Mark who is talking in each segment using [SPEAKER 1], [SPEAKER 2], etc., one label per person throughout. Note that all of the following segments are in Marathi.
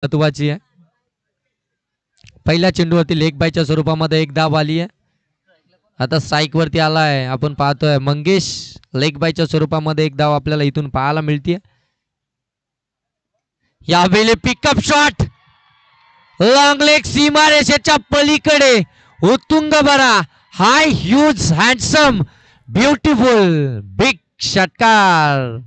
[SPEAKER 1] महत्वाची आहे. पहिल्या चेंडूवरती लेग बायच्या स्वरूपामध्ये एक धाव आली आहे. आता स्ट्राईक वरती आलाय, आपण पाहतोय मंगेश लेग बायच्या स्वरूपामध्ये एक धाव आपल्याला इथून पाहायला मिळते. यावेळी पिकअप शॉट लॉंग लेग सीमारेषेच्या पलीकडे उत्तुंग बरा हाय ह्यूज हँडसम ब्युटिफुल बिग षटकार.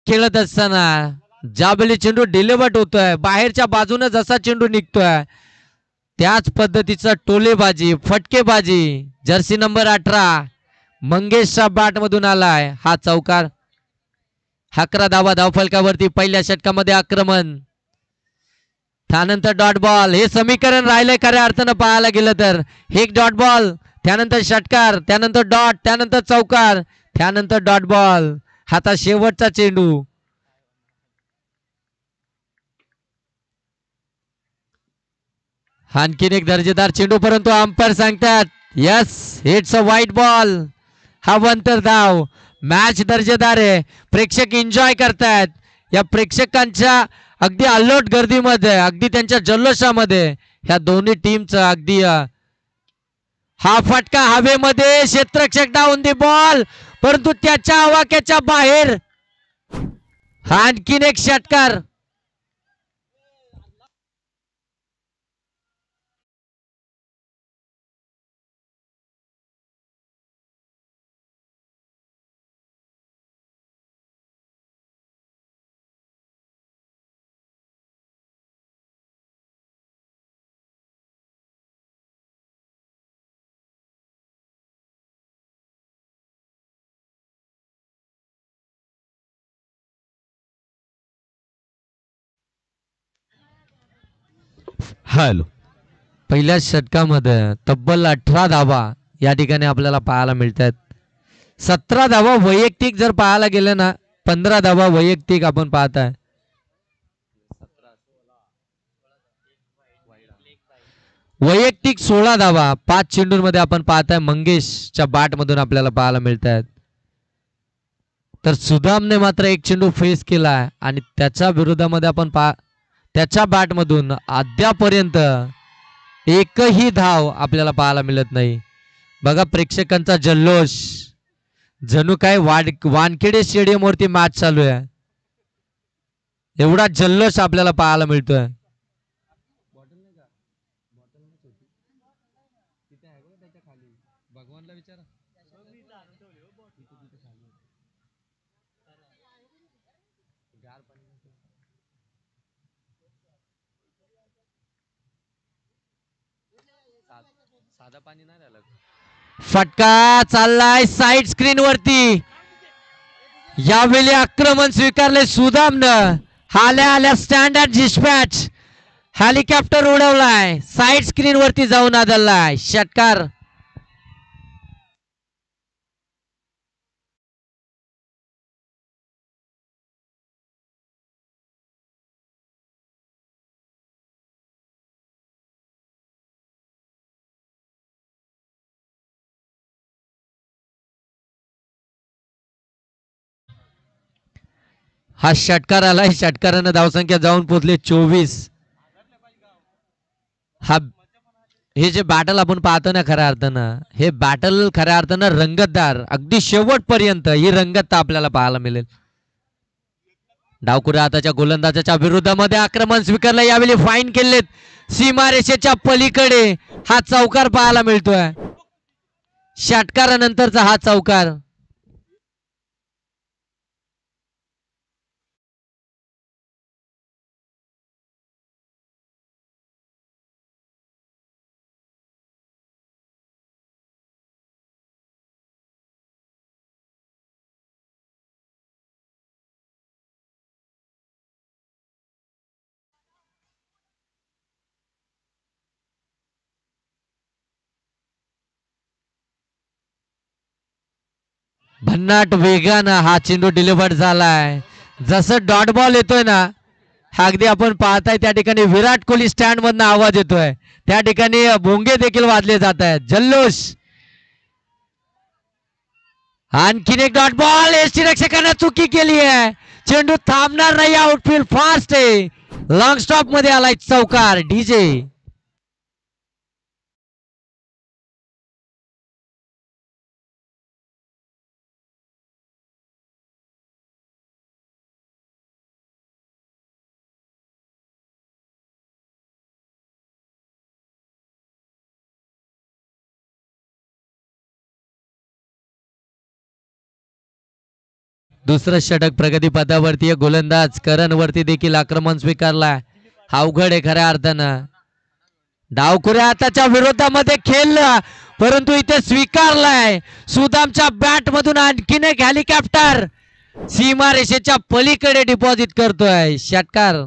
[SPEAKER 1] खेळत असताना ज्यावेळी चेंडू डिलेवर्ड होतोय, बाहेरच्या बाजूने जसा चेंडू निघतोय त्याच पद्धतीचा टोलेबाजी फटकेबाजी जर्सी नंबर 18 मंगेशच्या बॅट मधून आलाय. हा चौकार. 11 धावा धावफलकावरती पहिल्या षटकामध्ये आक्रमण, त्यानंतर डॉट बॉल. हे समीकरण राहिलंय खऱ्या अर्थानं पाहायला गेलं तर. एक डॉट बॉल, त्यानंतर षटकार, त्यानंतर डॉट, त्यानंतर चौकार, त्यानंतर डॉट बॉल. आता शेवटचा चेंडू. आणखीन एक दर्जेदार चेंडू, परंतु अंपायर सांगतात yes it's a white ball. हा वंतर धाव. मॅच दर्जेदार आहे, प्रेक्षक एन्जॉय करतायत. या प्रेक्षकांच्या अगदी अल्लोट गर्दीमध्ये, अगदी त्यांच्या जल्लोषामध्ये ह्या दोन्ही टीमचं अगदी हा फटका हवेमध्ये, क्षेत्ररक्षक डाऊन दी बॉल, परंतु त्याच्या आवाक्याच्या बाहेर. आणखीन एक षटकार. हॅलो. पहिल्या षटकामध्ये तब्बल 18 धावा या ठिकाणी आपल्याला पाहायला मिळतात. 17 धावा वैयक्तिक जर पाहायला गेलं ना, 15 धावा वैयक्तिक आपण पाहताय. वैयक्तिक 16 धावा 5 चेंडूंमध्ये आपण पाहताय मंगेशच्या बॅट मधून आपल्याला पाहायला मिळत आहेत. तर सुदामने मात्र एक चेंडू फेस केला आणि त्याच्या विरोधामध्ये आपण त्याच्या बॅट मधून अद्यापर्यंत एकही धाव आपल्याला पाहायला मिळत नाही. बघा प्रेक्षकांचा जल्लोष, जणू काय वानखेडे स्टेडियम वरती मॅच चालू आहे, एवढा जल्लोष आपल्याला पाहायला मिळतोय. फटका चाललाय साइड स्क्रीन वरती. यावेळी आक्रमण स्वीकारले सुदामनं. आल्या आल्या स्टँडर्ड डिस्पॅच हेलिकॉप्टर उडवलाय, साइड स्क्रीन वरती जाऊन आदळलाय. षटकार. हा षटकार आलाय, षटकारानं धावसंख्या जाऊन पोहोचले 24. हा हे जे बॅटल आपण पाहतो ना खऱ्या अर्थानं हे बॅटल खऱ्या अर्थानं रंगतदार अगदी शेवटपर्यंत ही रंगतता आपल्याला पाहायला मिळेल. डावखुरा हाताच्या गोलंदाजाच्या विरोधामध्ये आक्रमण स्वीकारलं. यावेळी फाईन केलेत सीमारेषेच्या पलीकडे हा चौकार पाहायला मिळतोय. षटकारानंतरचा हा चौकार. भन्नाट वेगानं हा चेंडू डिलिव्हर झालाय. जसं डॉट बॉल येतोय ना अगदी आपण पाहताय त्या ठिकाणी विराट कोहली स्टँड मधनं आवाज येतोय. त्या ठिकाणी भोंगे देखील वाजले जात आहेत. जल्लोष. आणखीन एक डॉट बॉल. एसटी रक्षकानं चुकी केली आहे. चेंडू थांबणार नाही. आउटफील्ड फास्ट आहे. लॉंग स्टॉप मध्ये आलाय चौकार. डीजे दुसरं षटक प्रगती पथावरती. गोलंदाज करण वरती देखील आक्रमण स्वीकारलाय. अवघड आहे खऱ्या अर्थानं. डावखुऱ्या हाताच्या विरोधामध्ये खेळलं परंतु इथे स्वीकारलाय. सुदामच्या बॅट मधून आणखीन एक हेलिकॉप्टर सीमारेषेच्या पलीकडे डिपॉझिट करतोय. षटकार.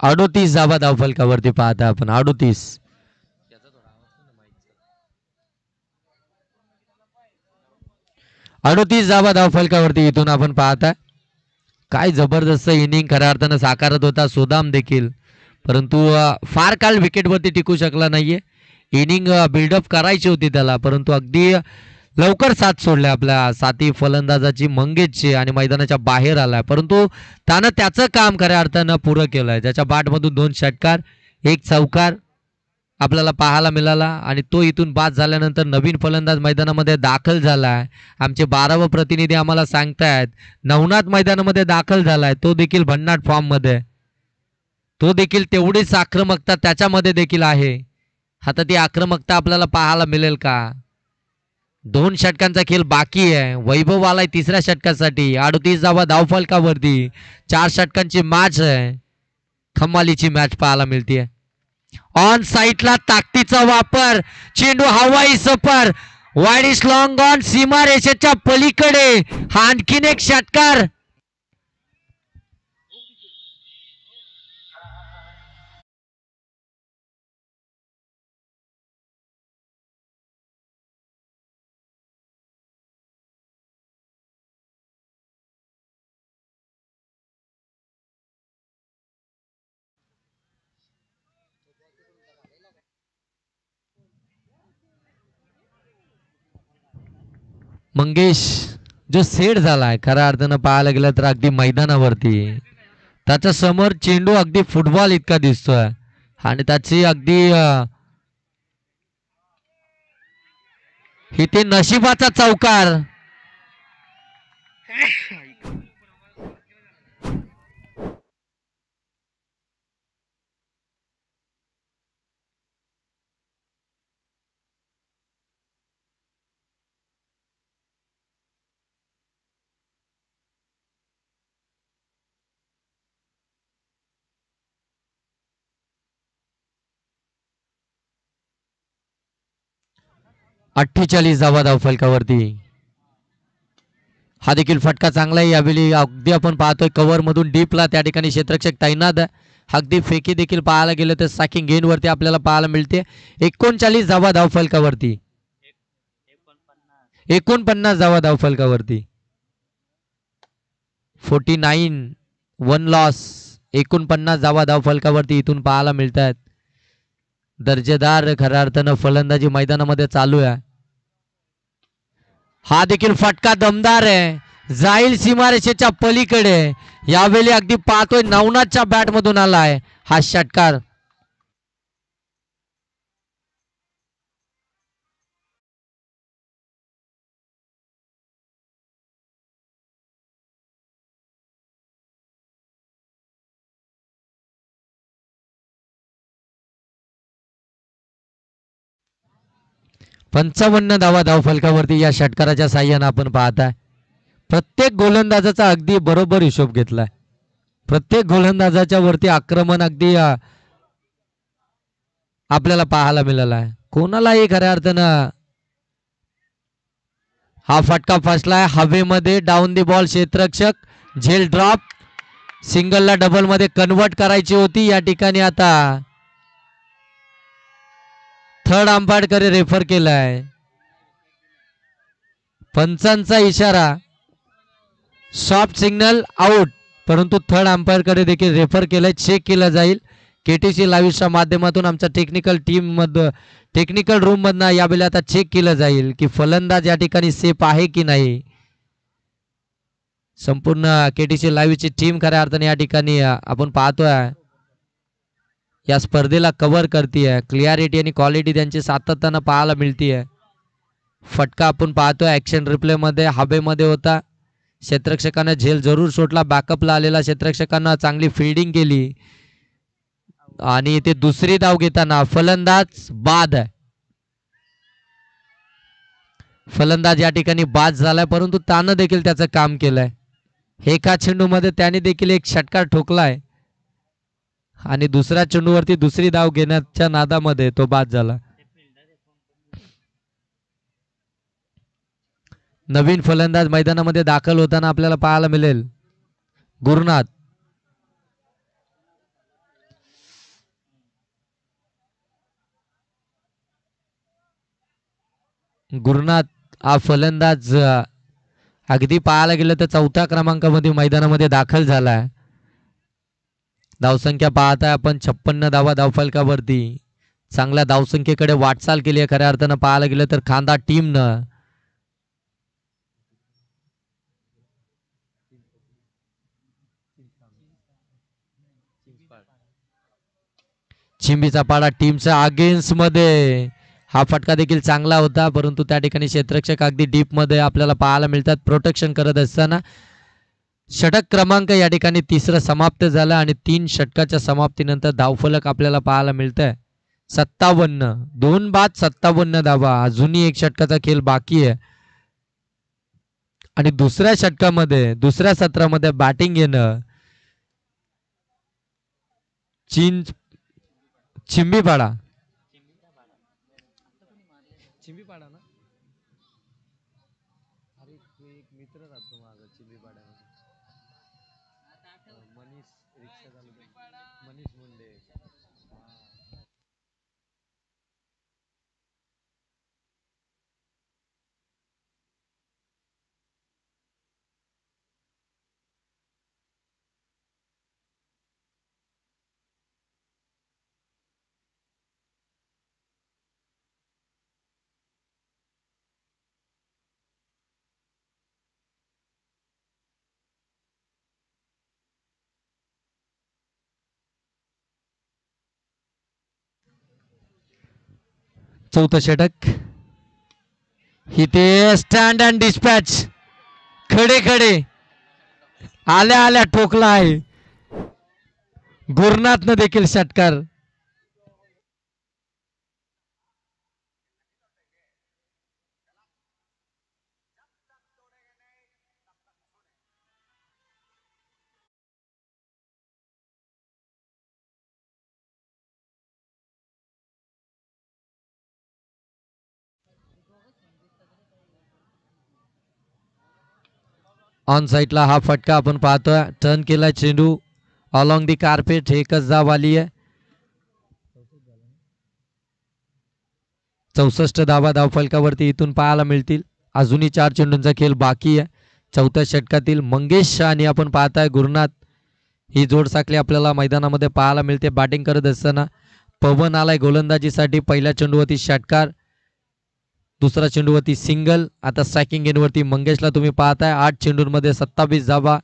[SPEAKER 1] अडोतीस धावा धावफलकावरती पाहता आपण. 38. 38 धावा धावफलकावरती इथून आपण पाहता. काय जबरदस्त इनिंग खऱ्या अर्थानं साकारत होता सुदाम देखील परंतु फार काळ विकेटवरती टिकू शकला नाहीये. इनिंग बिल्डअप करायची होती त्याला परंतु अगदी लवकर साथ सोडल्या आपल्या साथी फलंदाजाची मंगेशची आणि मैदानाच्या बाहेर आलाय. परंतु त्यानं त्याचं काम खऱ्या अर्थानं पुरं केलंय. त्याच्या बॅटमधून 2 षटकार 1 चौकार आपल्याला पाहायला मिळाला आणि तो इथून बाद झाल्यानंतर नवीन फलंदाज मैदानामध्ये दाखल झालाय. आमचे 12व प्रतिनिधी आम्हाला सांगतायत नवनाथ मैदानामध्ये दाखल झालाय. तो देखील भन्नाट फॉर्म मध्ये. तो देखील तेवढीच आक्रमकता त्याच्यामध्ये देखील आहे. आता ती आक्रमकता आपल्याला पाहायला मिळेल का? 2 षटकांचा खेळ बाकी आहे. वैभव आलाय तिसऱ्या षटकासाठी. 38 धावा धावफलकावरती. 4 षटकांची मॅच आहे. कमालीची मॅच पाहायला मिळते. ऑन साईडला ताकदीचा वापर. चेंडू हवाई सफर. वाईड इज लॉंग ऑन सीमारेषेच्या पलीकडे. हा आणखीन एक षटकार. मंगेश जो सेट झालाय खऱ्या अर्थानं पाहायला गेलं तर अगदी मैदानावरती त्याच्या समोर चेंडू अगदी फुटबॉल इतका दिसतोय आणि त्याची अगदी इथे नशिबाचा चौकार. 48 धावा धावफलकावरती. हा देखील फटका चांगला आहे यावेळी. अगदी आपण पाहतोय कव्हर मधून डीपला त्या ठिकाणी क्षेत्ररक्षक तैनात आहे. अगदी फेकी देखील पाहायला गेलं तर सॅकिंग गेन वरती आपल्याला पाहायला मिळते. 39 धावा धावफलकावरती. 49 धावा धावफलकावरती. 49 1 लॉस. 49 धावा धावफलकावरती इथून पाहायला मिळत आहेत. दर्जेदार खऱ्या अर्थानं फलंदाजी मैदानामध्ये चालू आहे. हा देखील फटका दमदार आहे, जाईल सीमारेषेच्या पलीकडे. यावेळी अगदी पाहतोय नवनाथच्या बॅट मधून आलाय हा षटकार. पंचावन्न धावा धावफलकावरती या षटकाराच्या साह्यानं आपण पाहताय. प्रत्येक गोलंदाजाचा अगदी बरोबर हिशोब घेतलाय. प्रत्येक गोलंदाजाच्या वरती आक्रमण अगदी आपल्याला पाहायला मिळाला आहे. कोणालाही खऱ्या अर्थानं हा फटका फसलाय हवेमध्ये. डाऊन दी बॉल क्षेत्ररक्षक झेल ड्रॉप. सिंगलला डबल मध्ये कन्वर्ट करायची होती. या ठिकाणी आता थर्ड अंपायर कडे रेफर केलाय. पंचांचा इशारा सॉफ्ट सिग्नल आउट, परंतु थर्ड अंपायर कडे देखील रेफर केलाय. चेक केला जाईल. केटीसी लाईव्हच्या माध्यमातून आमच्या टेक्निकल रूम मधनं यावेळी आता चेक केलं जाईल की फलंदाज या ठिकाणी सेफ आहे की नाही. संपूर्ण केटीसी लाईव्हची टीम खऱ्या अर्थाने या ठिकाणी आपण पाहतोय या स्पर्धेला कव्हर करते. क्लिअरिटी आणि क्वालिटी त्यांची सातत्यानं पाहायला मिळतीये. फटका आपण पाहतोय ऍक्शन रिप्ले मध्ये हवेमध्ये होता. क्षेत्ररक्षकानं झेल जरूर सोडला. बॅकअपला आलेला क्षेत्ररक्षकानं चांगली फिल्डिंग केली आणि ते दुसरी धाव घेताना फलंदाज बाद आहे. फलंदाज या ठिकाणी बाद झालाय, परंतु त्यानं देखील त्याचं काम केलंय. एका चेंडूमध्ये त्याने देखील एक षटकार ठोकलाय आणि दुसऱ्या चेंडूवरती दुसरी धाव घेण्याच्या नादामध्ये तो बाद झाला. नवीन फलंदाज मैदानामध्ये दाखल होताना आपल्याला पाहायला मिळेल. गुरुनाथ. गुरुनाथ हा फलंदाज अगदी पाहायला गेलं तर चौथ्या क्रमांकामध्ये मैदानामध्ये दाखल झालाय. धावसंख्या पाहताय आपण 56 धावा धावफलकावरती. चांगल्या धावसंख्येकडे वाटचाल केली आहे खऱ्या अर्थानं पाहायला गेलं तर खांदा टीमनं. चिंबीचा पाडा टीमच्या अगेन्स्ट मध्ये हा फटका देखील चांगला होता, परंतु त्या ठिकाणी क्षेत्ररक्षक अगदी डीप मध्ये आपल्याला पाहायला मिळतात प्रोटेक्शन करत असताना. षटक क्रमांक या ठिकाणी तिसरं समाप्त झालं आणि 3 षटकाच्या समाप्तीनंतर धावफलक आपल्याला पाहायला मिळत आहे 57. 2 बाद 57 धावा. अजूनही एक षटकाचा खेळ बाकी आहे आणि दुसऱ्या षटकामध्ये दुसऱ्या सत्रामध्ये बॅटिंग येणं चिंबीपाडा. चिंबीपाडा ना. अरे एक मित्र राहतो माझा चिंबीपाड्यामध्ये. मनीष रिक्षा चालू. मनीष मुंडे. चौथं षटक. इथे स्टँड अँड डिस्पॅच. खडे खडे आल्या आल्या ठोकला आहे. गुरुनाथनं देखील षटकार. ऑन साईडला हा फटका आपण पाहतोय. टर्न केला चेंडू अलॉंग दी कार्पेट. एकच धाव आली आहे. 64 धावा धावफलकावरती इथून पाहायला मिळतील. अजूनही 4 चेंडूंचा खेळ बाकी आहे. चौथ्या षटकातील मंगेश आणि आपण पाहताय गुरुनाथ ही जोड साखळी आपल्याला मैदानामध्ये पाहायला मिळते. बॅटिंग करत असताना पवन आलाय गोलंदाजीसाठी. पहिल्या चेंडूवरती षटकार, दुसरा चेंडूवरती सिंगल. आता स्ट्रायकिंग एंडवरती मंगेशला तुम्ही पाहताय. 8 चेंडूंमध्ये 27 धावा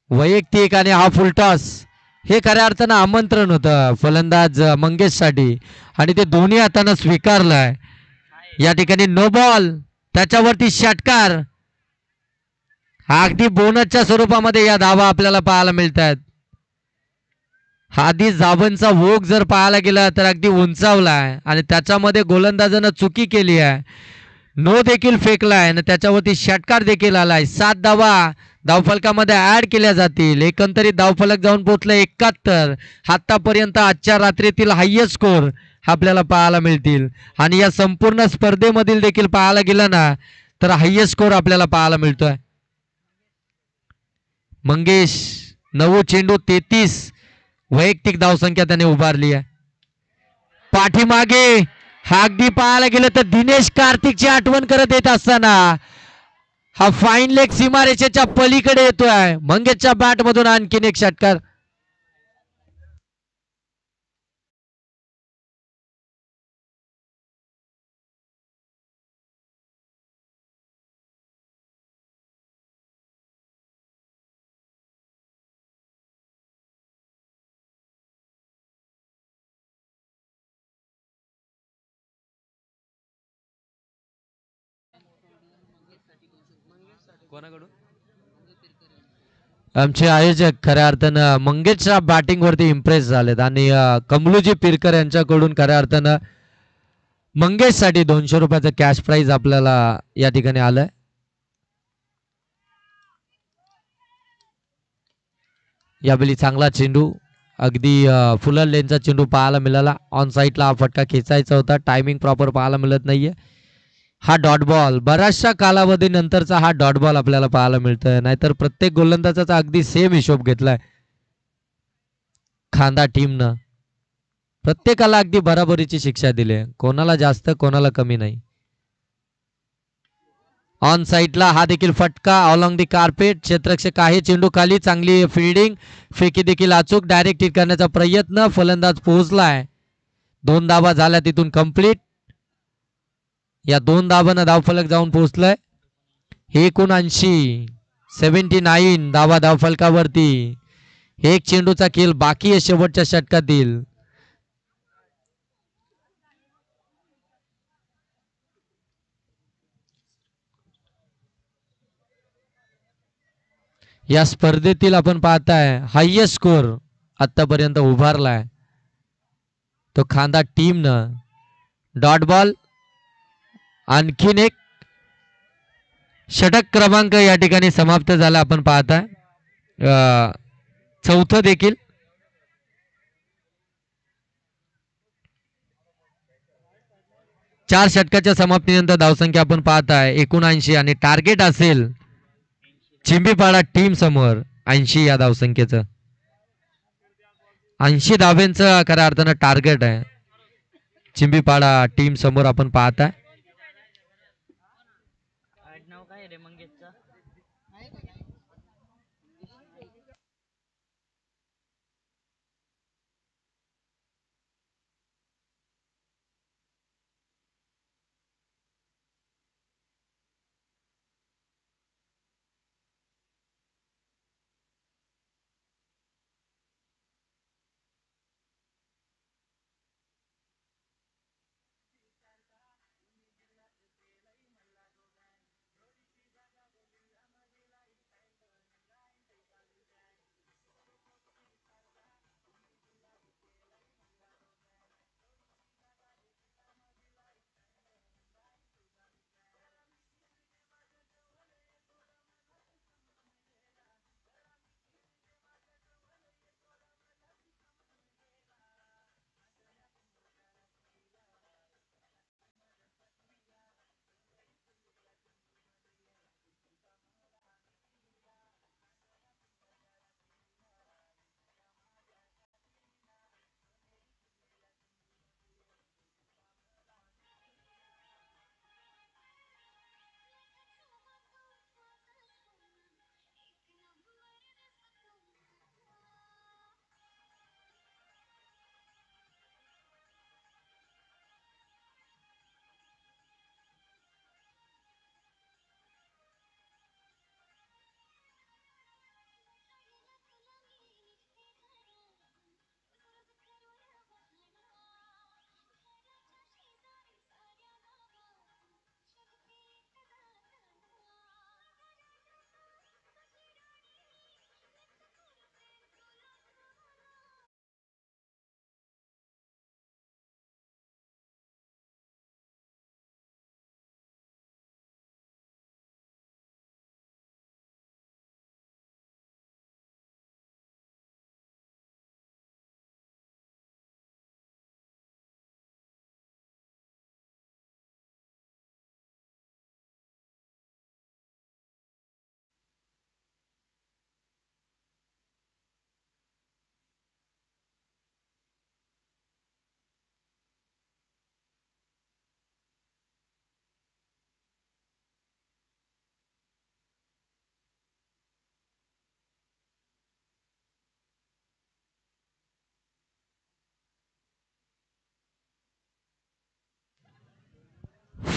[SPEAKER 1] वैयक्तिक आणि हा फुलटॉस. हे खऱ्या अर्थानं आमंत्रण होतं फलंदाज मंगेशसाठी आणि ते दोन्ही हातानं स्वीकारलंय. या ठिकाणी नो बॉल, त्याच्यावरती षटकार. हा अगदी बोनसच्या स्वरूपामध्ये या धावा आपल्याला पाहायला मिळतात. आधी धावांचा ओघ जर पाहायला गेला तर अगदी उंचावलाय आणि त्याच्यामध्ये गोलंदाजानं चुकी केली आहे. नो देखील फेकलाय आणि त्याच्यावरती षटकार देखील आलाय. 7 धावा धावफलकामध्ये ऍड केल्या जातील. एकंदरीत धावफलक जाऊन पोहोचले 71. आतापर्यंत आजच्या रात्रीतील हायएस्ट स्कोर आपल्याला पाहायला मिळतील आणि या संपूर्ण स्पर्धेमधील देखील पाहायला गेलं ना तर हायएस्ट स्कोर आपल्याला पाहायला मिळतोय. मंगेश 9 चेंडू 33 वैयक्तिक धावसंख्या त्याने उभारली आहे. पाठीमागे हा अगदी पाहायला गेलं तर दिनेश कार्तिकची आठवण करत येत असताना हा फाईन लेग सीमारेषेच्या पलीकडे येतोय. मंगेशच्या बॅट मधून आणखीन एक षटकार. कोणाकडून? आमचे आयोजक खऱ्या अर्थानं मंगेशच्या बॅटिंग वरती इम्प्रेस झालेत आणि कमलूजी पिरकर यांच्याकडून खऱ्या अर्थानं मंगेशसाठी 200 रुपयाचं कॅश प्राइज आपल्याला या ठिकाणी आलंय. यावेळी चांगला चेंडू अगदी फुलर लेनचा चेंडू पाहायला मिळाला. ऑन साईडला हा फटका खेचायचा होता. टायमिंग प्रॉपर पाहायला मिळत नाहीये. हा डॉट बॉल बऱ्याचशा कालावधीनंतरचा हा डॉट बॉल आपल्याला पाहायला मिळतोय. नाहीतर प्रत्येक गोलंदाजाचा अगदी सेम हिशोब घेतलाय खांदा टीमनं. प्रत्येकाला अगदी बराबरीची शिक्षा दिली. कोणाला जास्त कोणाला कमी नाही. ऑन साईडला हा देखील फटका अलॉंग दी कार्पेट. क्षेत्ररक्षक आहे चेंडू खाली. चांगली फिल्डिंग. फेकी देखील अचूक. डायरेक्ट हिट करण्याचा प्रयत्न. फलंदाज पोहोचलाय. 2 धावा झाल्या तिथून कंप्लीट. या 2 धावांना धावफलक जाऊन पोहोचलाय 79 धावा धावफलकावरती. एक चेंडूचा खेळ बाकी आहे शेवटच्या षटकातील. या स्पर्धेतील आपण पाहताय हायएस्ट स्कोर आतापर्यंत उभारलाय तो खांदा टीमनं. Dot ball. आणखीन एक षटक क्रमांक या ठिकाणी समाप्त झाला. आपण पाहताय चौथं देखील. चार षटकाच्या समाप्तीनंतर धावसंख्या आपण पाहताय 79 आणि टार्गेट असेल चिंबीपाडा टीम समोर 80 या धावसंख्येचं. 80 धाव्यांचं खऱ्या अर्थानं टार्गेट आहे चिंबीपाडा टीम समोर. आपण पाहताय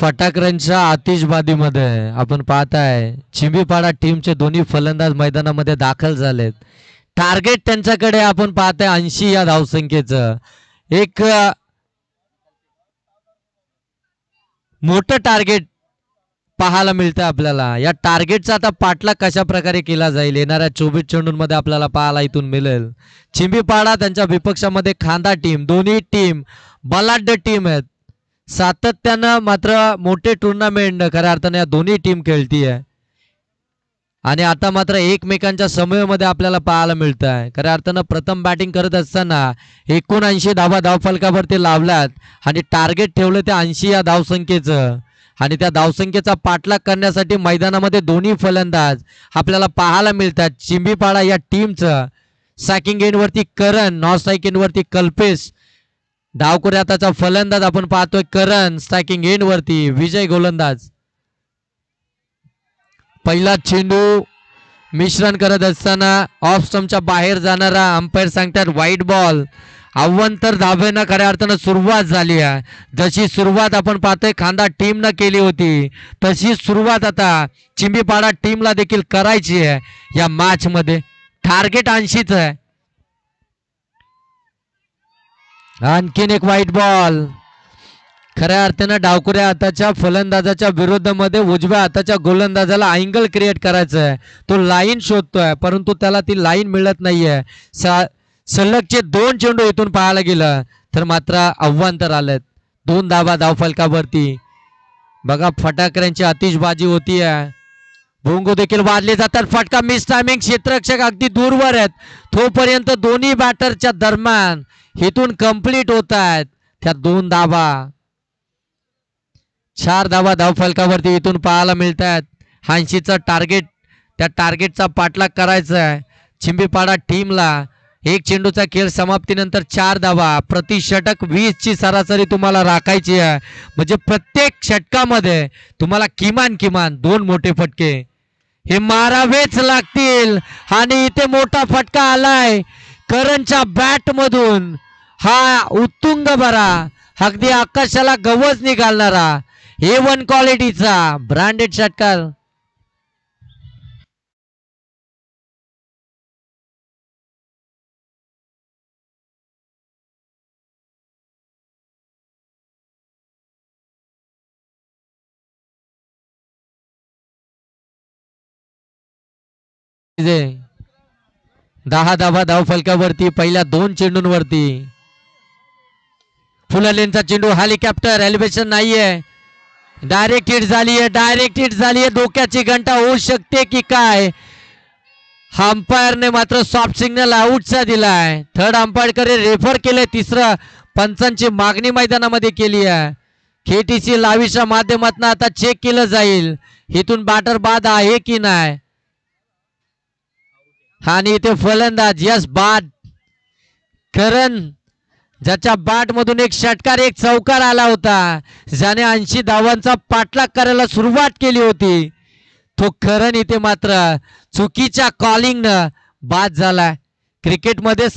[SPEAKER 1] फटाकड्यांच्या आतिषबाजीमध्ये आपण पाहताय चिंबीपाडा टीमचे दोन्ही फलंदाज मैदानामध्ये दाखल झालेत. टार्गेट त्यांच्याकडे आपण पाहताय 80 या धावसंख्येचं एक मोठं टार्गेट पाहायला मिळतं आपल्याला. या टार्गेटचा आता पाठलाग कशा प्रकारे केला जाईल येणाऱ्या 24 चेंडूंमध्ये आपल्याला पाहायला इथून मिळेल. चिंबीपाडा त्यांच्या विपक्षामध्ये खांदा टीम, दोन्ही टीम बलाढ्य टीम आहेत. सातत्यानं मात्र मोठे टुर्नामेंट खऱ्या अर्थाने या दोन्ही टीम खेळतीये आणि आता मात्र एकमेकांच्या समूहामध्ये आपल्याला पाहायला मिळत आहे. खऱ्या अर्थानं प्रथम बॅटिंग करत असताना 79 धावा धावफलकावरती लावल्यात आणि टार्गेट ठेवलं त्या 80 या धावसंख्येचं आणि त्या धावसंख्येचा पाठलाग करण्यासाठी मैदानामध्ये दोन्ही फलंदाज आपल्याला पाहायला मिळतात. चिंबीपाडा या टीमचं स्ट्रायकिंग एंडवरती करण, नॉन स्ट्रायकिंग एंडवरती कल्पेश, डावखुरी हाताचा फलंदाज आपण पाहतोय करण, स्ट्रायकिंग एंडवरती विजय गोलंदाज. पहिला चेंडू मिश्रण करत असताना ऑफ स्टंपच्या बाहेर जाणारा अंपायर सांगतात वाईट बॉल. अव्वंतर धाब्यानं खऱ्या अर्थानं सुरुवात झाली आहे. जशी सुरुवात आपण पाहतोय खांदा टीमनं केली होती तशी सुरुवात आता चिंबीपाडा टीमला देखील करायची आहे. या मॅच मध्ये टार्गेट 80च आहे. आणखीन एक व्हाईट बॉल. खऱ्या अर्थानं डावकुऱ्या हाताच्या फलंदाजाच्या विरोधामध्ये उजव्या हाताच्या गोलंदाजाला अँगल क्रिएट करायचं आहे. तो लाईन शोधतोय परंतु त्याला ती लाईन मिळत नाहीये. सलगचे 2 चेंडू इथून पाहायला गेलं तर मात्र अव्वांतर आलेत. 2 धावा धावफलकावरती. बघा फटाकड्यांची आतिषबाजी होतीये. भोंगो देखील वाजले जातात. फटका मिस टायमिंग. क्षेत्ररक्षक अगदी दूरवर आहेत. तोपर्यंत दोन्ही बॅटरच्या दरम्यान इथून कंप्लीट होत आहेत त्या 2 धावा. 4 धावा धावफलकावरती इथून पाहायला मिळत आहेत. 80चं टार्गेट, त्या टार्गेटचा पाठलाग करायचा आहे चिंबीपाडा टीमला. 1 चेंडूचा खेळ समाप्तीनंतर 4 धावा, प्रति षटक 20 ची सरासरी तुम्हाला राखायची आहे. म्हणजे प्रत्येक षटकामध्ये तुम्हाला किमान 2 मोठे फटके हे मारावेच लागतील. आणि इथे मोठा फटका आलाय करणच्या बॅट मधून. हा उत्तुंग बरा, अगदी आकाशाला गवच निघालणारा A1 क्वालिटीचा ब्रँडेड षटकार. जे 10 धावा धावफलकावरती पहिल्या 2 चेंडूंवरती. फुललेनचा चेंडू, हेलिकॉप्टर, एलिव्हेशन नाहीये. डायरेक्ट हिट झालीये. डोक्याची घंटा होऊ शकते की काय. अंपायरने मात्र सॉफ्ट सिग्नल आउटचा दिलाय. थर्ड अंपायरकडे रेफर केले. तिसरं पंचांची मागणी मैदानामध्ये केली आहे. KTC लावीच्या माध्यमातून आता चेक केलं जाईल इथून बॅटर बाद आहे की नाही. आणि इथे फलंदाज यस बाद. करण ज्याच्या बॅट मधून एक षटकार, एक चौकार आला होता, ज्याने 80 धावांचा पाठलाग करायला सुरुवात केली होती, तो करण इथे मात्र चुकीच्या कॉलिंगनं बाद झाला. क्रिकेटमध्ये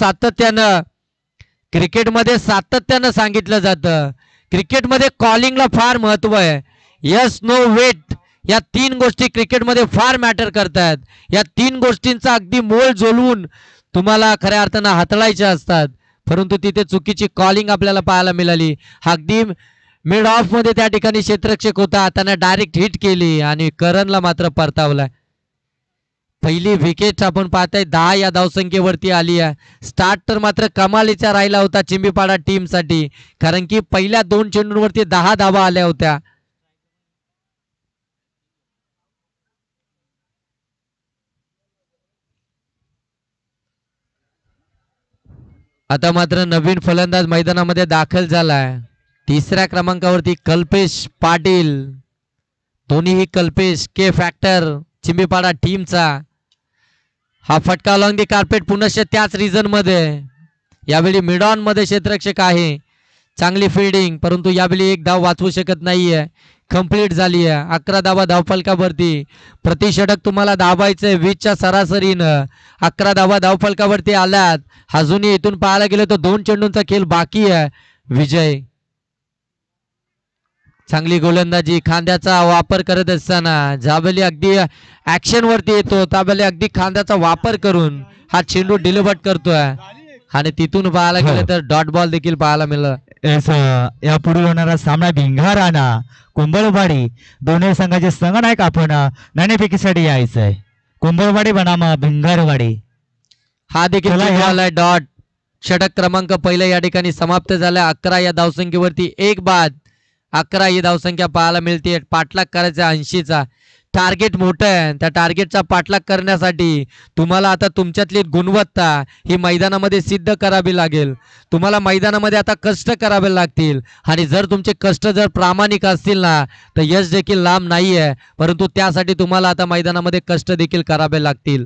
[SPEAKER 1] सातत्यानं सांगितलं जातं, क्रिकेटमध्ये कॉलिंगला फार महत्व आहे. यस, नो, वेट या 3 गोष्टी क्रिकेटमध्ये फार मॅटर करतात. या 3 गोष्टींचा अगदी मोल जोलवून तुम्हाला खऱ्या अर्थानं हाताळायच्या असतात. परंतु तिथे चुकीची कॉलिंग आपल्याला पाहायला मिळाली. अगदी मिड ऑफ मध्ये त्या ठिकाणी क्षेत्ररक्षक होता, त्याने डायरेक्ट हिट केली आणि करणला मात्र परतावला. पहिली विकेट आपण पाहताय 10 या धावसंख्येवरती आली आहे. स्टार्ट तर मात्र कमालीचा राहिला होता चिंबीपाडा टीम साठी, कारण की पहिल्या 2 चेंडूंवरती 10 धावा आल्या होत्या. आता मात्र नवीन फलंदाज मैदानामध्ये दाखल झालाय. 3ऱ्या क्रमांकावरती कल्पेश पाटील. दोन्हीही कल्पेश के फॅक्टर चिंबीपाडा टीमचा. हा फटका अलॉंग दी कार्पेट पुनश्च त्याच रिजन मध्ये. यावेळी मिड ऑन मध्ये क्षेत्ररक्षक आहे. चांगली फिल्डिंग, परंतु यावेळी 1 धाव वाचवू शकत नाहीये. कंप्लीट झाली आहे. 11 धावा धावफलकावरती. प्रति षटक तुम्हाला धावायचंय 20 च्या सरासरीनं. 11 धावा धावफलकावरती आल्यात. अजूनही इथून पाहायला गेलं तर 2 चेंडूंचा खेळ बाकी आहे. विजय चांगली गोलंदाजी, खांद्याचा वापर करत असताना जाबेली अगदी ऍक्शन वरती येतो. त्यावेळी अगदी खांद्याचा वापर करून हा चेंडू डिलिव्हर करतोय आणि तिथून पाहायला गेलं तर डॉट बॉल देखील पाहायला मिळालं.
[SPEAKER 2] यापुढे होणारा सामना भिंगाराना कुंभळवाडी दोन्ही संघाचे संघनायक आपण नाणेफेकीसाठी यायचंय. कुंभळवाडी बनाम भिंगारवाडी.
[SPEAKER 1] हा देखील चेंडू आलाय डॉट. षटक क्रमांक पहिला या ठिकाणी समाप्त झाला. 11 या धावसंख्येवरती एक बाद. 11 ही धावसंख्या पाहायला मिळते. पाठलाग करायचा 80चा टार्गेट मोठं आहे. त्या टार्गेटचा पाठलाग करण्यासाठी तुम्हाला आता तुमच्यातली गुणवत्ता ही मैदानामध्ये सिद्ध करावी लागेल. तुम्हाला मैदानामध्ये आता कष्ट करावे लागतील आणि जर तुमचे कष्ट जर प्रामाणिक असतील ना तर यश देखील लांब नाही आहे. परंतु त्यासाठी तुम्हाला आता मैदानामध्ये कष्ट देखील करावे लागतील.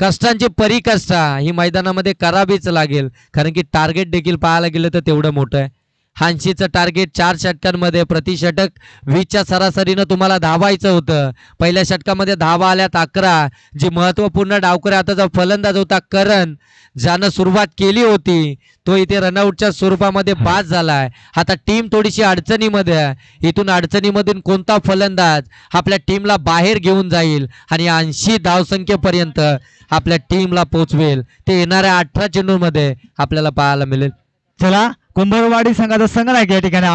[SPEAKER 1] कष्टांची परिकष्टा ही मैदानामध्ये करावीच लागेल कारण की टार्गेट देखील पाहायला गेलं तर तेवढं मोठं आहे. 80चं टार्गेट 4 षटकांमध्ये प्रति षटक 20च्या सरासरीनं तुम्हाला धावायचं होतं. पहिल्या षटकामध्ये धावा आल्यात 11. जी महत्वपूर्ण डावकरी आता जो फलंदाज होता करण ज्यानं सुरुवात केली होती तो इथे रनआउटच्या स्वरूपामध्ये बाद झालाय. आता टीम थोडीशी अडचणीमध्ये आहे. इथून अडचणीमधून कोणता फलंदाज आपल्या टीमला बाहेर घेऊन जाईल आणि 80 धावसंख्येपर्यंत आपल्या टीमला पोहोचवेल ते येणाऱ्या 18 चेंडूमध्ये आपल्याला पाहायला मिळेल.
[SPEAKER 2] चला कुंभळवाडी संघाचा संघनायक या ठिकाणी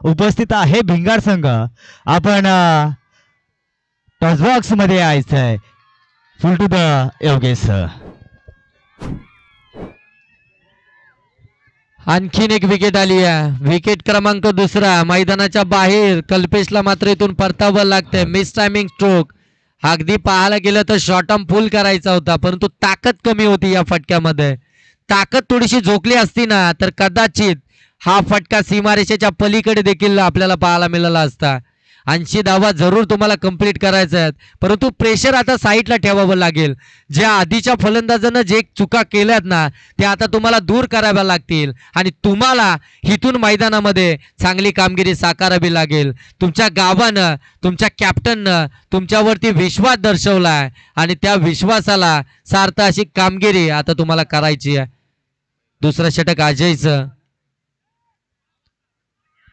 [SPEAKER 2] उपस्थित आहे. भिंगार संघ आपण टॉस बॉक्स मध्ये यायचंय. Full to the Yogesh.
[SPEAKER 1] आणखीन एक विकेट आली आहे. विकेट क्रमांक दुसरा. मैदानाच्या बाहेर कल्पेशला मात्र इथून परतावं लागतंय. Miss timing stroke. अगदी पाहायला गेलं तर शॉर्ट आर्म फुल करायचा होता परंतु ताकद कमी होती या फटक्यामध्ये. ताकद थोडीशी झोकली असती ना तर कदाचित हा फटका सीमारेषेच्या पलीकडे देखील आपल्याला पाहायला मिळाला असता. 80 धावा जरूर तुम्हाला कंप्लीट करायच्या आहेत परंतु प्रेशर आता साईडला ठेवावं लागेल. ज्या आधीच्या फलंदाजानं जे चुका केल्यात ना त्या आता तुम्हाला दूर कराव्या लागतील आणि तुम्हाला इथून मैदानामध्ये चांगली कामगिरी साकारावी लागेल. तुमच्या गावानं तुमच्या कॅप्टननं तुमच्यावरती विश्वास दर्शवलाय आणि त्या विश्वासाला सार्थ अशी कामगिरी आता तुम्हाला करायची आहे. दुसरं षटक अजयचं.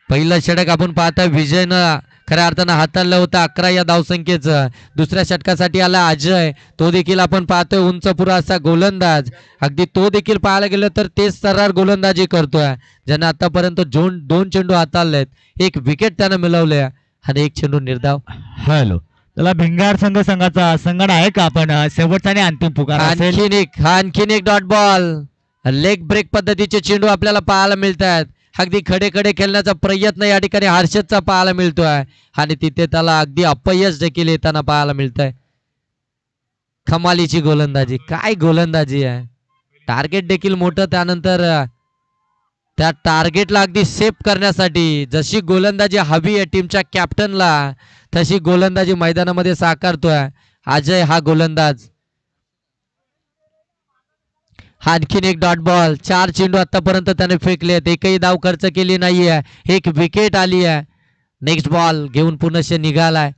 [SPEAKER 1] पहिलं षटक आपण पाहता विजयनं खऱ्या अर्थानं हाताळलं होतं 11 या धावसंख्येचं. दुसऱ्या षटकासाठी आला अजय. तो देखील आपण पाहतोय उंच पुरा असा गोलंदाज. अगदी तो देखील पाहायला गेलं तर तेच सर्रार गोलंदाजी करतोय ज्याने आतापर्यंत 2 चेंडू हाताळलेत. 1 विकेट त्यानं मिळवले आणि 1 चेंडू निर्धाव.
[SPEAKER 2] हॅलो त्याला भिंगार संघाचा संघनायक आपण शेवटचा आणि अंतिम पुकार असेल.
[SPEAKER 1] आणखीन एक डॉट बॉल. लेग ब्रेक पद्धतीचे चेंडू आपल्याला पाहायला मिळतात. अगदी खडे खडे खेळण्याचा प्रयत्न या ठिकाणी हर्षदचा पाहायला मिळतोय आणि तिथे त्याला अगदी अपयश देखील येताना पाहायला मिळतंय. कमालीची गोलंदाजी. काय गोलंदाजी आहे. टार्गेट देखील मोठं. त्यानंतर त्या टार्गेटला अगदी सेफ करण्यासाठी जशी गोलंदाजी हवी आहे टीमच्या कॅप्टनला तशी गोलंदाजी मैदानामध्ये साकारतोय अजय हा गोलंदाज. आणखीन एक डॉट बॉल. 4 चेंडू आतापर्यंत त्याने फेकलेत. एकही धाव खर्च केली नाहीये. 1 विकेट आली आहे. नेक्स्ट बॉल घेऊन पुनश्च निघालाय.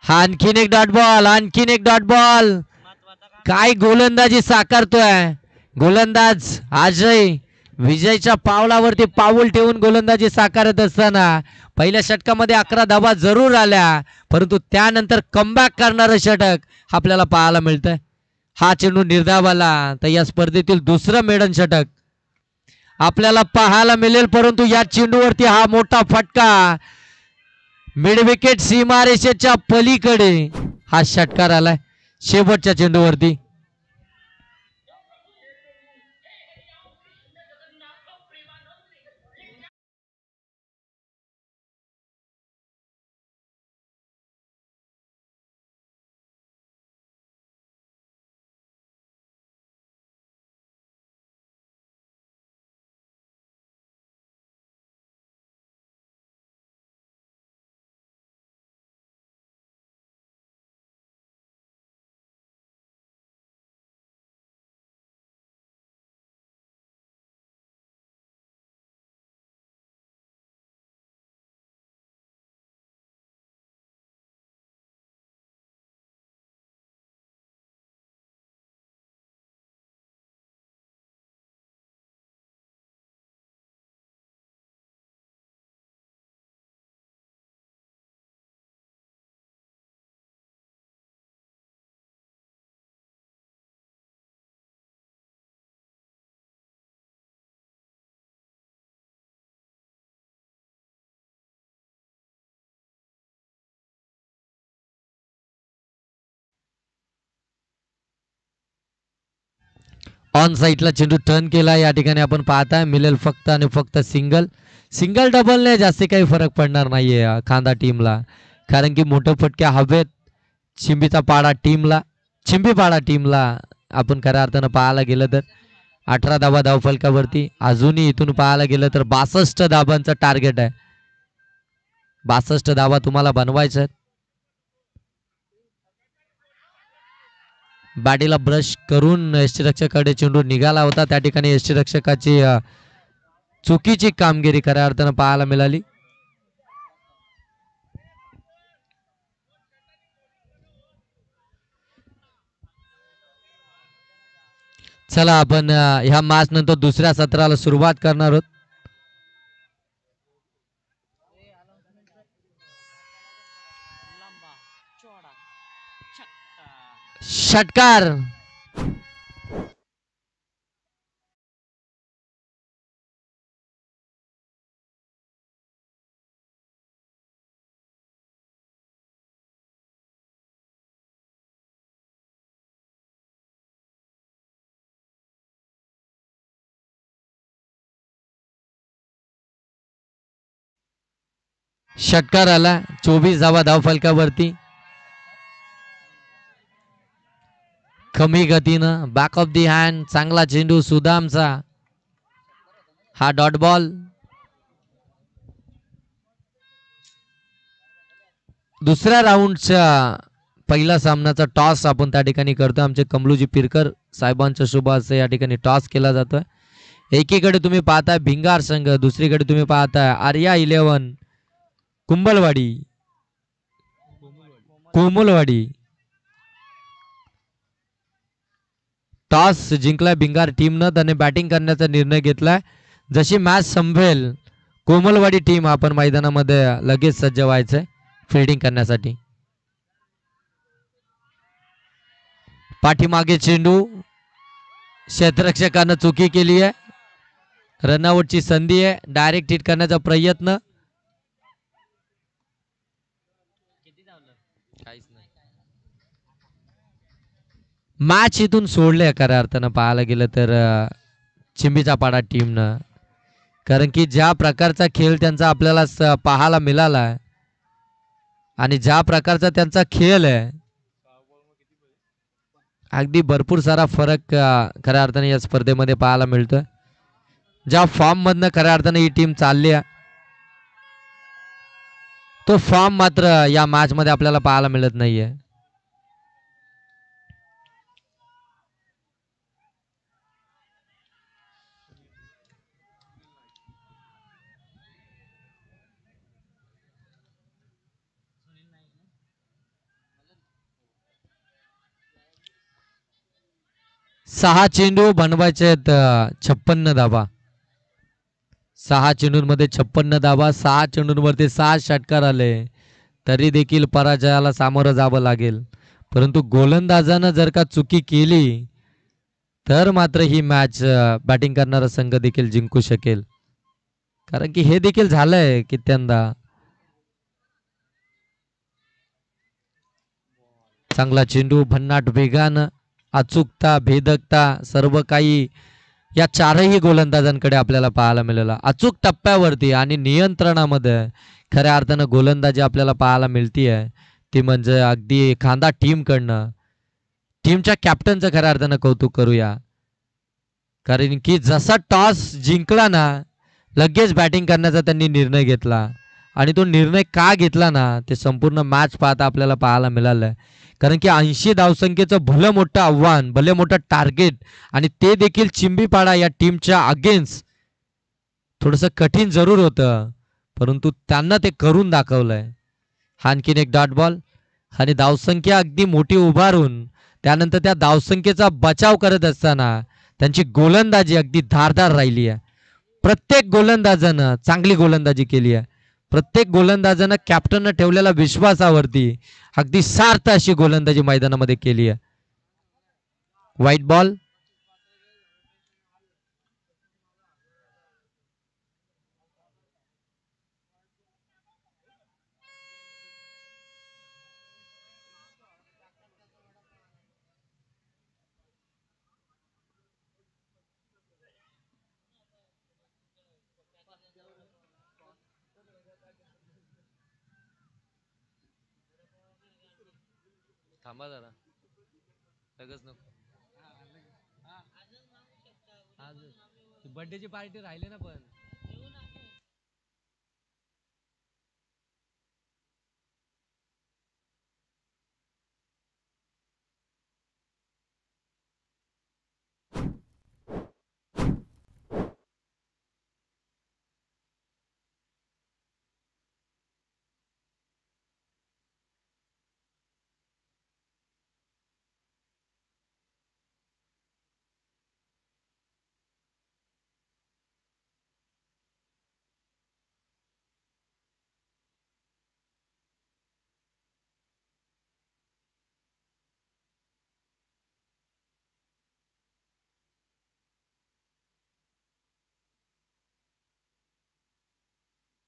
[SPEAKER 1] आणखीन एक डॉट बॉल. आणखीन एक डॉट बॉल. काय गोलंदाजी साकारतोय गोलंदाज अजय. विजयच्या पावलावरती पाऊल ठेवून गोलंदाजी साकारत असताना पहिल्या षटकामध्ये 11 धावा जरूर आल्या परंतु त्यानंतर कमबॅक करणारं षटक आपल्याला पाहायला मिळतंय. हा चेंडू निर्धावाला तर या स्पर्धेतील दुसरं मेडन षटक आपल्याला पाहायला मिळेल परंतु या चेंडूवरती हा मोठा फटका मिड विकेट सीमारेषेच्या पलीकडे हा षटकार आलाय शेवटच्या चेंडूवरती. ऑन साईडला चेंडू टर्न केला. या ठिकाणी आपण पाहताय मिळेल फक्त आणि फक्त सिंगल. सिंगल डबलने जास्त काही फरक पडणार नाहीये खांदा टीमला, कारण की मोठं फटक्या हवेत चिंबी पाडा टीमला आपण खऱ्या अर्थानं पाहायला गेलं तर 18 धावा धावफलकावरती. अजूनही इथून पाहायला गेलं तर 62 धाबांचं टार्गेट आहे. 62 धावा तुम्हाला बनवायचं. बॅटीला ब्रश करून यष्टीरक्षकाकडे चेंडू निघाला होता. त्या ठिकाणी यष्टीरक्षकाची चुकीची कामगिरी खऱ्या अर्थानं पाहायला मिळाली. चला आपण ह्या मॅच नंतर दुसऱ्या सत्राला सुरुवात करणार आहोत. षटकार. षटकार आला. 24 धावा धावफलकावरती. कमी गतीनं बॅक ऑफ दी हँड चांगला चेंडू सुदामचा. हा डॉट बॉल. दुसऱ्या राऊंडच्या पहिला सामन्याचा टॉस आपण त्या ठिकाणी करतोय. आमचे कमलूजी पिरकर साहेबांच्या शुभ असे या ठिकाणी टॉस केला जातोय. एकीकडे तुम्ही पाहताय भिंगार संघ, दुसरीकडे तुम्ही पाहताय आर्या 11 कोमुलवाडी. टॉस जिंकलाय भिंगार टीमनं. त्याने बॅटिंग करण्याचा निर्णय घेतलाय. जशी मॅच संपेल कोमलवाडी टीम आपण मैदानामध्ये लगेच सज्ज व्हायचंय फिल्डिंग करण्यासाठी. पाठीमागे चेंडू. क्षेत्ररक्षकानं चुकी केली आहे. रनआउटची संधी आहे. डायरेक्ट हिट करण्याचा प्रयत्न. मॅच इथून सोडले खऱ्या अर्थानं पाहायला गेलं तर चिंबीचा पाडा टीमनं, कारण की ज्या प्रकारचा खेळ त्यांचा आपल्याला पाहायला मिळाला आणि ज्या प्रकारचा त्यांचा खेळ आहे अगदी भरपूर सारा फरक खऱ्या अर्थाने या स्पर्धेमध्ये पाहायला मिळतोय. ज्या फॉर्म मधनं खऱ्या अर्थाने ही टीम चालली आहे तो फॉर्म मात्र या मॅच मध्ये आपल्याला पाहायला मिळत नाहीये. सहा चेंडू बनवायचे आहेत 56 धाबा. 6 चेंडूंमध्ये 56 धाबा. 6 चेंडूंवरती 6 षटकार आले तरी देखील पराजयाला सामोरं जावं लागेल. परंतु गोलंदाजानं जर का चुकी केली तर मात्र ही मॅच बॅटिंग करणारा संघ देखील जिंकू शकेल, कारण की हे देखील झालंय कित्यंदा. चांगला चेंडू भन्नाट वेगानं, अचूकता, भेदकता सर्व काही या चारही गोलंदाजांकडे आपल्याला पाहायला मिळालं. अचूक टप्प्यावरती आणि नियंत्रणामध्ये खऱ्या अर्थानं गोलंदाजी आपल्याला पाहायला मिळतीये ती म्हणजे अगदी खांदा टीमकडनं. टीमच्या कॅप्टनचं खऱ्या अर्थानं कौतुक करूया, कारण की जसा टॉस जिंकला ना लगेच बॅटिंग करण्याचा त्यांनी निर्णय घेतला. आणि तो निर्णय का घेतला ना ते संपूर्ण मॅच पाहता आपल्याला पाहायला मिळालंय. कारण की 80 धावसंख्येचं भलं मोठं आव्हान, भले मोठं टार्गेट आणि ते देखील चिंबीपाडा या टीमच्या अगेन्स्ट थोडंसं कठीण जरूर होतं, परंतु त्यांना ते करून दाखवलंय. आणखीन एक डॉट बॉल आणि धावसंख्या अगदी मोठी उभारून त्यानंतर त्या धावसंख्येचा बचाव करत असताना त्यांची गोलंदाजी अगदी धारदार राहिली आहे. प्रत्येक गोलंदाजानं चांगली गोलंदाजी केली आहे. प्रत्येक गोलंदाजानं कॅप्टननं ठेवलेल्या विश्वासावरती अगदी सार्थ अशी गोलंदाजी मैदानामध्ये केली आहे. White ball. थांबा जरा लगेच नको आज बर्थडेची पार्टी राहिली ना पण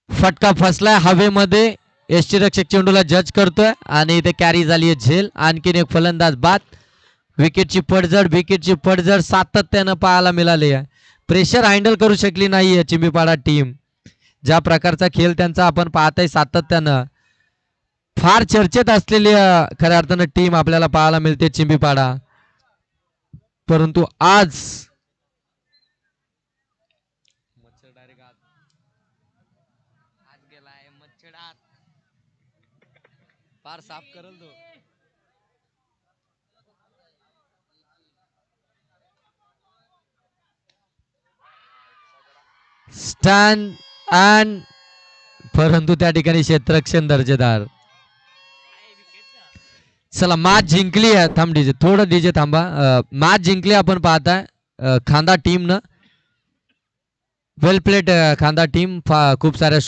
[SPEAKER 1] फटका फसलाय हवेमध्ये. यष्टीरक्षक चेंडूला जज करतोय आणि इथे कॅरी झाली आहे झेल. आणखीन एक फलंदाज बाद. विकेटची पडझड सातत्यानं पाहायला मिळाली आहे. प्रेशर हँडल करू शकली नाहीये चिंबीपाडा टीम. ज्या प्रकारचा खेळ त्यांचा आपण पाहताय सातत्यानं फार चर्चेत असलेली खऱ्या अर्थानं टीम आपल्याला पाहायला मिळते चिंबीपाडा. परंतु आज फार साफ करल तो. स्टँड अँड परंतु त्या ठिकाणी क्षेत्ररक्षण दर्जेदार. चला मॅच जिंकली आहे. थांब डीजे थोडं डीजे थांबा. मॅच जिंकली आपण पाहताय खांदा टीम न. वेल प्लेड खांदा टीम. खूप साऱ्या